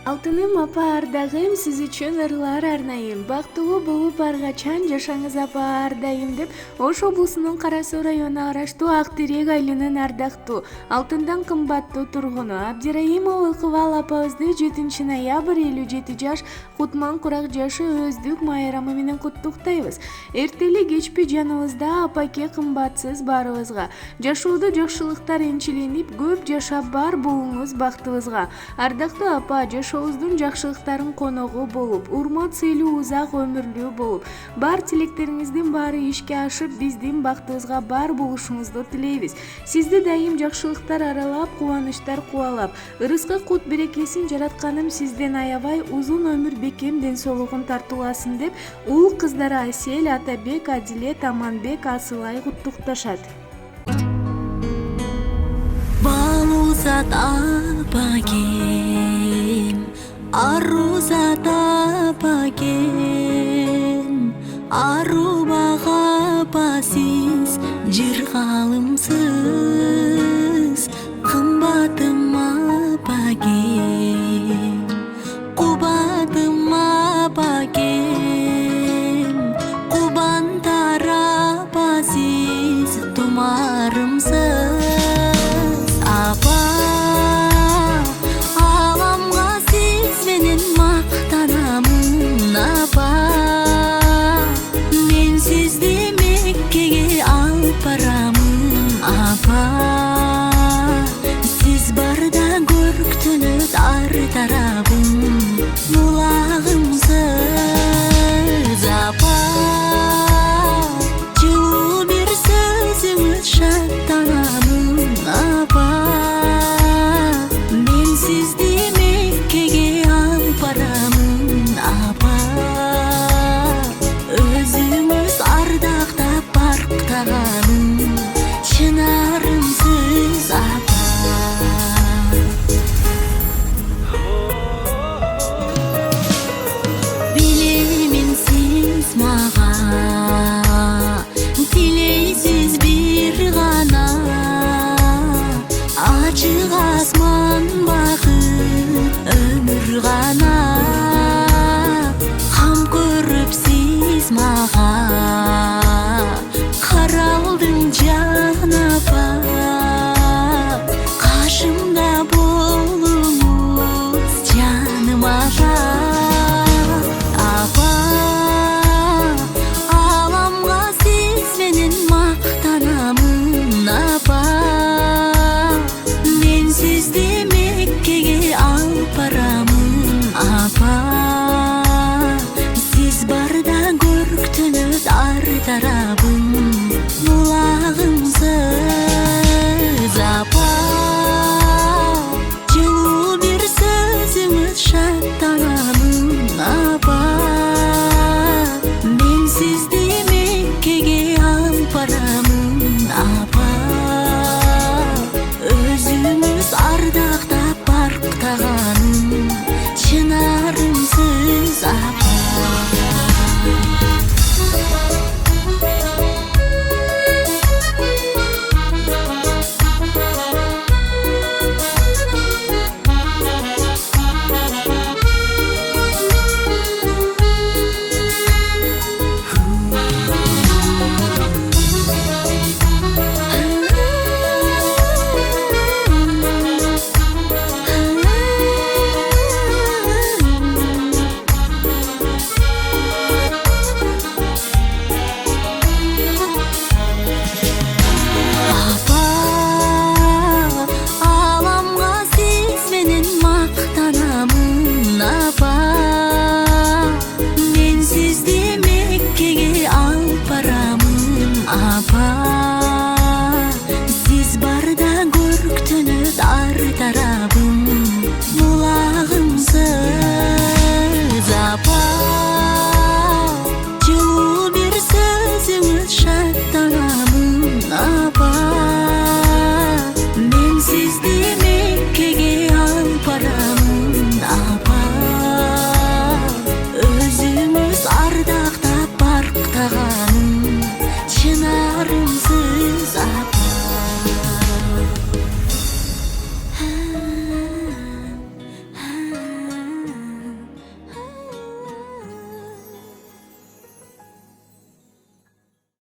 Алтыным апа, ардагым, сиз үчүн ырлар арнайым. Бактылуу болуп аргачан жашаңыз апа ардайым деп Ош облусунун Кара Суу районуна караштуу Ак Терек айылынын ардактуу алтындан кымбаттуу тургуну Абдираимова Ыкыбал апабызды 7 ноябрь 57 жаш Кутман курак жашы өздүк майрамы менен куттуктайбыз. Эртели кечпи жаныбызда апаке кымбатсыз баарыбызга жашоодо жакшылыктар энчиленип көп жашап бар болуңуз бактыбызга. Ардактуу апа, жашообуздун жакшылыктарын коногу болуп, урмат сыйлуу узак өмүрлүү болуп, бар тилектериңиздин баары ишке ашып, биздин бактыбызга бар болушуңузду тилейбиз. Сизди дайым жакшылыктар аралап, кубанычтар кубалап, ырыска кут берекесин жаратканым сизден аябай узун өмүр, бекем ден соолугун тартууласын деп уул кыздары Асель, Атабек, Адилет, Аманбек, Асылай куттукташат. Балузат апагем, Арузат апагем, Арубага апасыз, жыргалымсыз, кымбатым апагем, кубатым апагем, кубантар апасыз, тумарымсыз. Мен сизди Меккеге алып барамын апа, сиз барда көрктөнөт ар